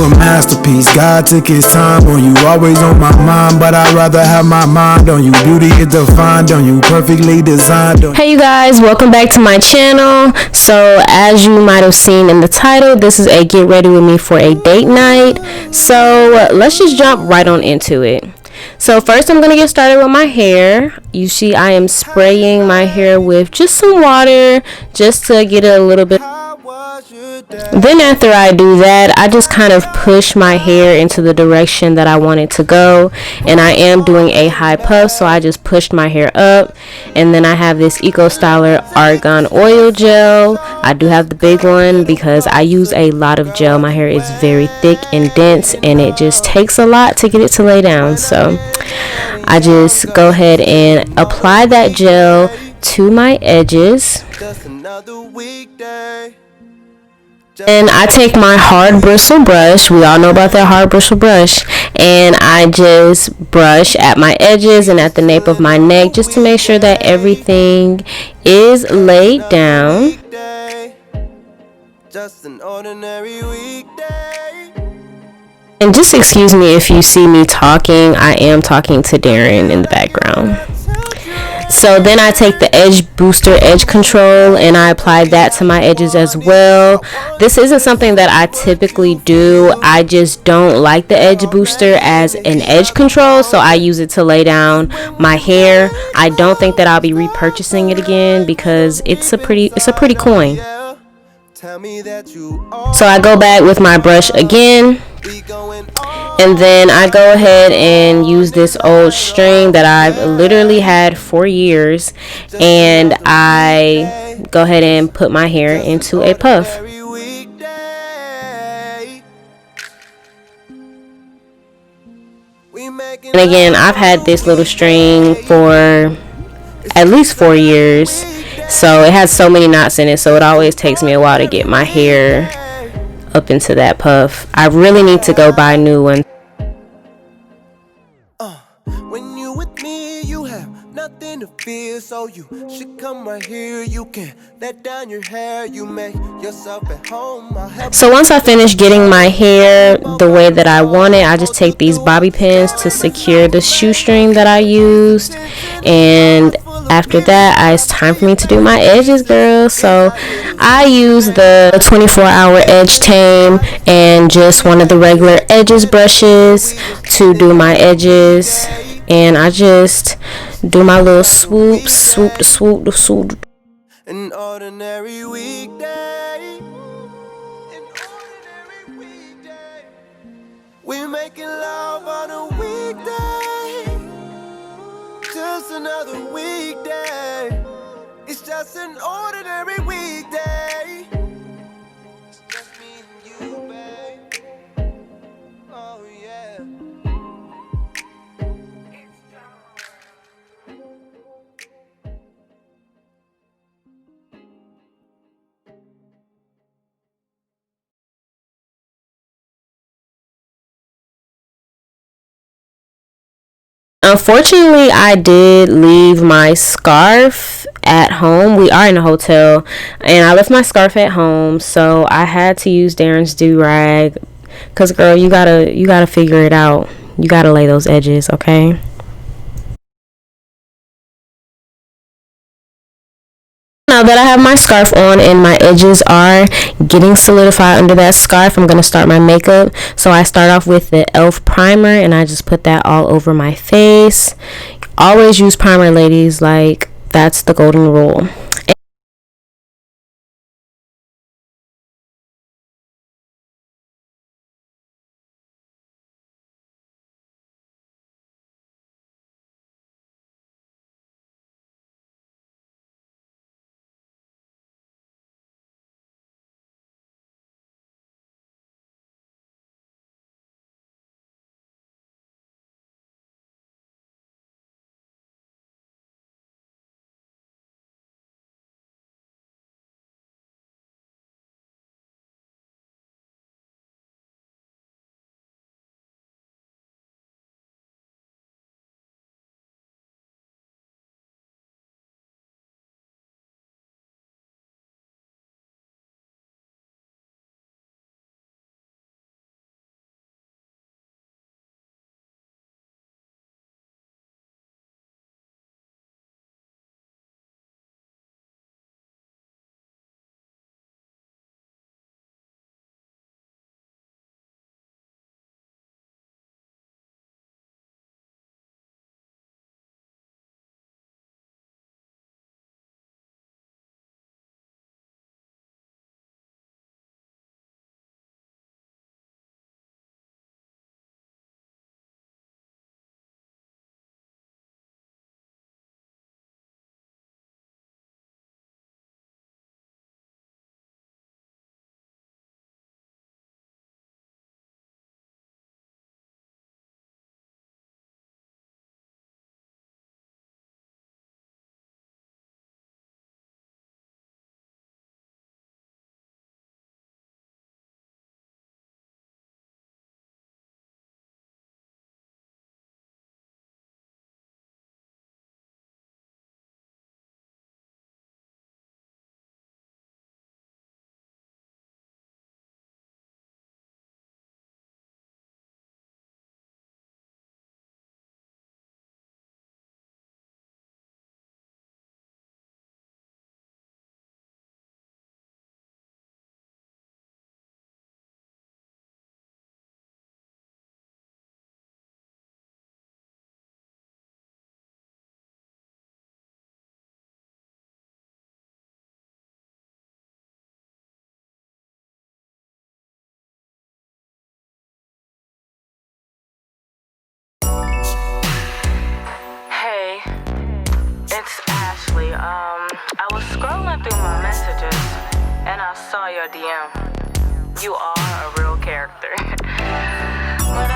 a masterpiece. God took his time on you, always on my mind, but I'd rather have my mind on you. Beauty is defined on you, perfectly designed on you. Hey you guys, welcome back to my channel. So as you might have seen in the title, this is a get ready with me for a date night. So let's just jump right on into it. So first I'm going to get started with my hair. You see I am spraying my hair with just some water just to get it a little bit. Then after I do that, I just kind of push my hair into the direction that I want it to go. And I am doing a high puff, so I just pushed my hair up. And then I have this Eco Styler Argan Oil Gel. I do have the big one because I use a lot of gel. My hair is very thick and dense, and it just takes a lot to get it to lay down. So I just go ahead and apply that gel to my edges. And I take my hard bristle brush, we all know about that hard bristle brush, and I just brush at my edges and at the nape of my neck just to make sure that everything is laid down. And just excuse me if you see me talking, I am talking to Darren in the background. So then I take the edge booster, edge control, and I apply that to my edges as well. This isn't something that I typically do. I just don't like the edge booster as an edge control, so I use it to lay down my hair. I don't think that I'll be repurchasing it again because it's a pretty coin. So I go back with my brush again. And then I go ahead and use this old string that I've literally had for years, and I go ahead and put my hair into a puff. And again, I've had this little string for at least 4 years, so it has so many knots in it, so it always takes me a while to get my hair up into that puff. I really need to go buy new ones. When you with me, you have nothing to fear, so you should come right here. You can let down your hair, you make yourself at home. So once I finish getting my hair the way that I want it, I just take these bobby pins to secure the shoestring that I used, and after that it's time for me to do my edges, girl. So I use the 24-hour edge tame and just one of the regular edges brushes to do my edges, and I just do my little swoop, swoop, swoop, swoop. An ordinary weekday. We making love on a weekday. Just another weekday. It's just an ordinary weekday. It's just me and you, babe. Oh yeah. Unfortunately, I did leave my scarf at home. We are in a hotel, and I left my scarf at home, so I had to use Darren's do-rag. Cause girl, you gotta figure it out. You gotta lay those edges, okay? Now that I have my scarf on and my edges are getting solidified under that scarf, I'm going to start my makeup. So I start off with the e.l.f. primer, and I just put that all over my face. Always use primer, ladies. Like, that's the golden rule. saw your DM. You are a real character. But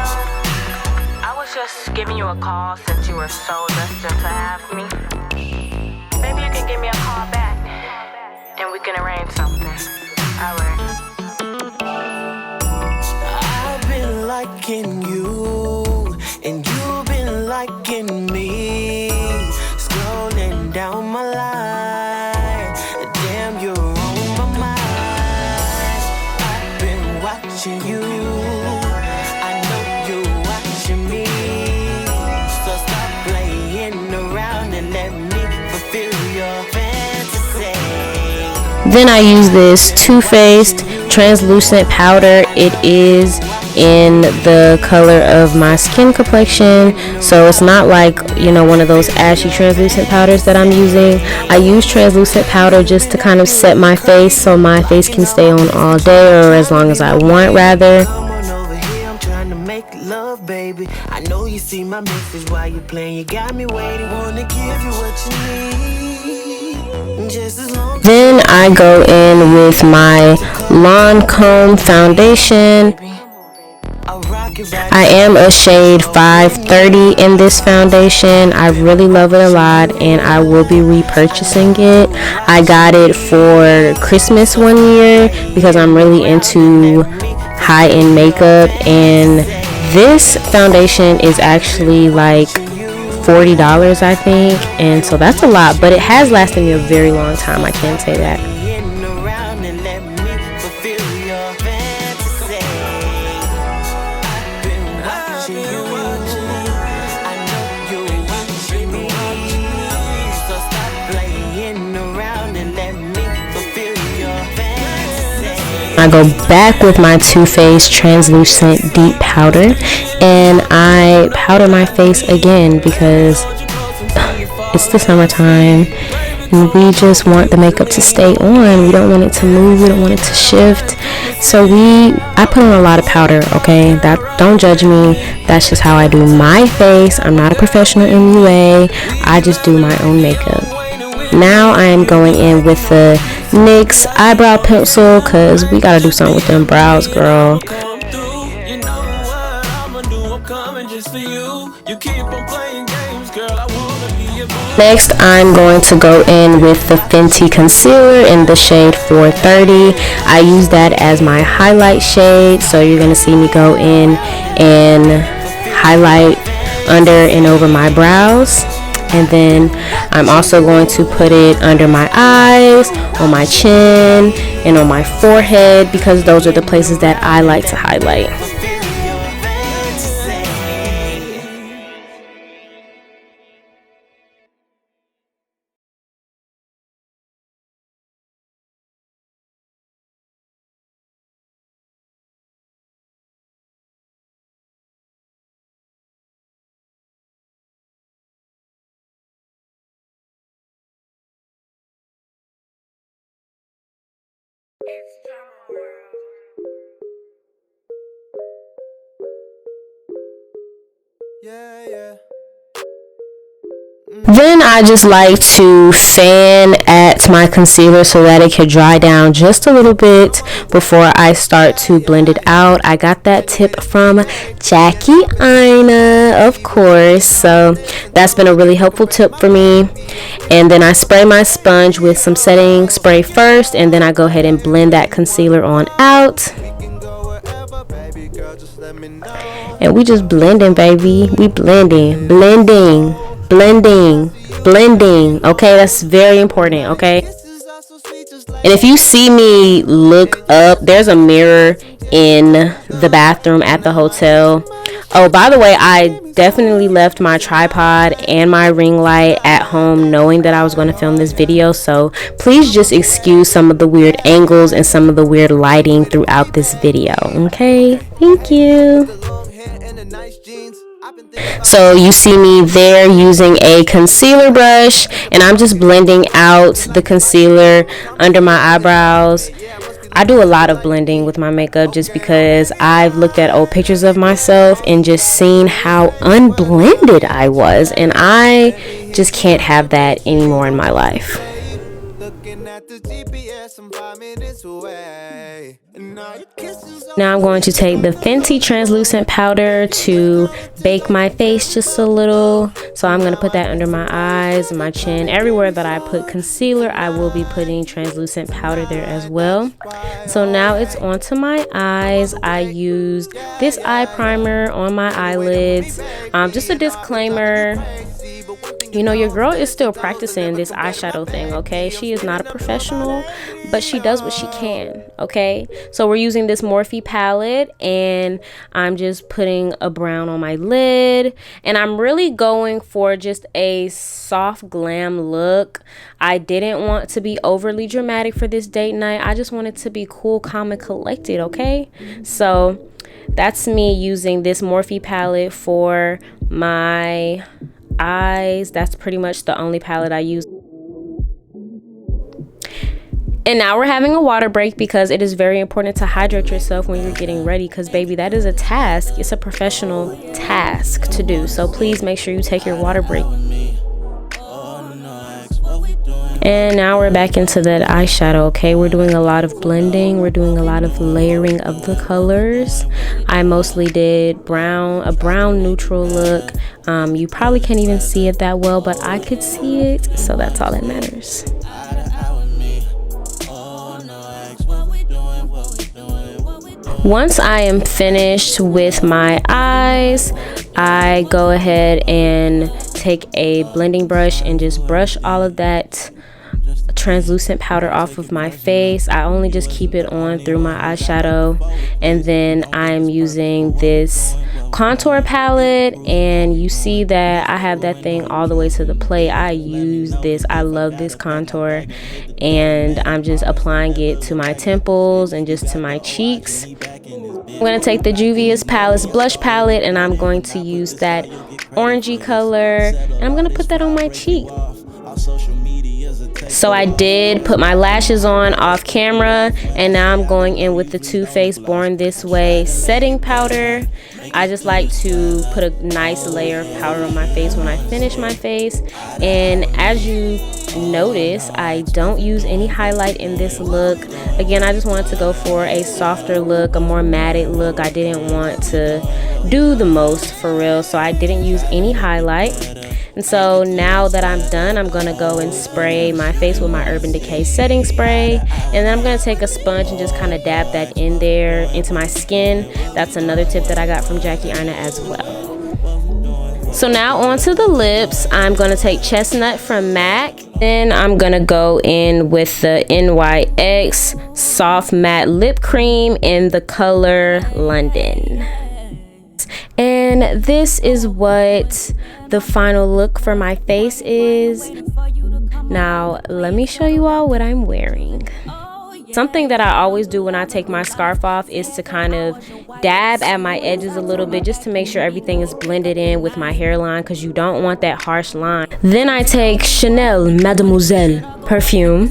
I was just giving you a call since you were so destined to have me. Maybe you can give me a call back and we can arrange something. Alright. I've been liking you, and you've been liking me. Scrolling down my line, damn, you're on my mind. I've been watching you, I know you're watching me. So stop playing around and let me fulfill your fantasy. Then I use this Too Faced translucent powder. It is in the color of my skin complexion, so it's not like, you know, one of those ashy translucent powders that I'm using. I use translucent powder just to kind of set my face so my face can stay on all day, or as long as I want, rather. Come on over here, I'm trying to make love, baby. I know you see my message while you're playing. You got me waiting, wanna give you what you need. Just as long. Then I go in with my Lancome foundation. I am a shade 530 in this foundation. I really love it a lot, and I will be repurchasing it. I got it for Christmas one year because I'm really into high-end makeup, and this foundation is actually like $40, I think, and so that's a lot, but it has lasted me a very long time, I can say that. I go back with my Too Faced translucent deep powder, and I powder my face again because it's the summertime and we just want the makeup to stay on. We don't want it to move, we don't want it to shift. So I put on a lot of powder, okay? Don't judge me. That's just how I do my face. I'm not a professional MUA. I just do my own makeup. Now I am going in with the NYX eyebrow pencil because we gotta do something with them brows, girl. Next, I'm going to go in with the Fenty concealer in the shade 430. I use that as my highlight shade, so you're going to see me go in and highlight under and over my brows. And then I'm also going to put it under my eyes, on my chin, and on my forehead because those are the places that I like to highlight. Then I just like to fan at my concealer so that it can dry down just a little bit before I start to blend it out. I got that tip from Jackie Ina, of course, so that's been a really helpful tip for me. And then I spray my sponge with some setting spray first, and then I go ahead and blend that concealer on out. And we just blending, baby. We blending. Okay, that's very important, okay? And if you see me look up, there's a mirror in the bathroom at the hotel. Oh, by the way, I definitely left my tripod and my ring light at home knowing that I was going to film this video, so please just excuse some of the weird angles and some of the weird lighting throughout this video, okay? Thank you. So you see me there using a concealer brush, and I'm just blending out the concealer under my eyebrows. I do a lot of blending with my makeup just because I've looked at old pictures of myself and just seen how unblended I was, and I just can't have that anymore in my life. at the GPS, I'm 5 minutes away. Now I'm going to take the Fenty translucent powder to bake my face just a little. So I'm going to put that under my eyes, my chin, everywhere that I put concealer. I will be putting translucent powder there as well. So now it's onto my eyes. I used this eye primer on my eyelids. Just a disclaimer, you know, your girl is still practicing this eyeshadow thing, okay? She is not a professional, but she does what she can, okay? So we're using this Morphe palette, and I'm just putting a brown on my lid, and I'm really going for just a soft glam look. I didn't want to be overly dramatic for this date night. I just wanted to be cool, calm, and collected, okay? So that's me using this Morphe palette for my eyes. That's pretty much the only palette I use. And now we're having a water break because it is very important to hydrate yourself when you're getting ready, because baby, that is a task. It's a professional task to do, so please make sure you take your water break. And now we're back into that eyeshadow, okay? We're doing a lot of blending. We're doing a lot of layering of the colors. I mostly did a brown neutral look. You probably can't even see it that well, but I could see it, so that's all that matters. Once I am finished with my eyes, I go ahead and take a blending brush and just brush all of that translucent powder off of my face. I only just keep it on through my eyeshadow, and then I'm using this contour palette, and you see that I have that thing all the way to the plate. I use this. I love this contour, and I'm just applying it to my temples and just to my cheeks. I'm going to take the Juvia's Palace blush palette, and I'm going to use that orangey color, and I'm going to put that on my cheek. So I did put my lashes on off camera, and now I'm going in with the Too Faced Born This Way setting powder. I just like to put a nice layer of powder on my face when I finish my face. And as you notice, I don't use any highlight in this look. Again, I just wanted to go for a softer look, a more matted look. I didn't want to do the most for real, so I didn't use any highlight. And so now that I'm done, I'm gonna go and spray my face with my Urban Decay setting spray, and then I'm gonna take a sponge and just kind of dab that in there into my skin. That's another tip that I got from Jackie Aina as well. So now onto the lips. I'm gonna take Chestnut from MAC. Then I'm gonna go in with the NYX Soft Matte Lip Cream in the color London. And this is what the final look for my face is. Now let me show you all what I'm wearing. Something that I always do when I take my scarf off is to kind of dab at my edges a little bit, just to make sure everything is blended in with my hairline, because you don't want that harsh line. Then I take Chanel Mademoiselle perfume,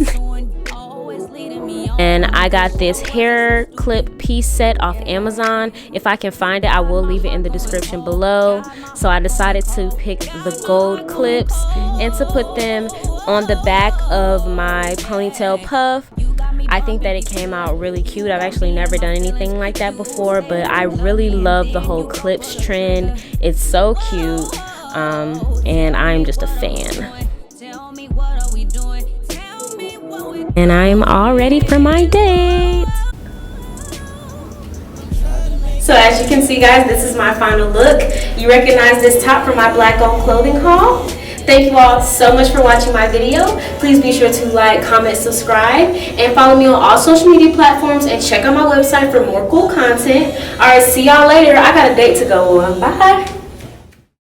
and I got this hair clip piece set off Amazon. If I can find it, I will leave it in the description below. So I decided to pick the gold clips and to put them on the back of my ponytail puff. I think that it came out really cute. I've actually never done anything like that before, but I really love the whole clips trend. It's so cute, and I'm just a fan. And I'm all ready for my date. So as you can see, guys, this is my final look. You recognize this top from my black owned clothing haul. Thank you all so much for watching my video. Please be sure to like, comment, subscribe, and follow me on all social media platforms, and check out my website for more cool content. All right, see y'all later. I got a date to go on. Bye.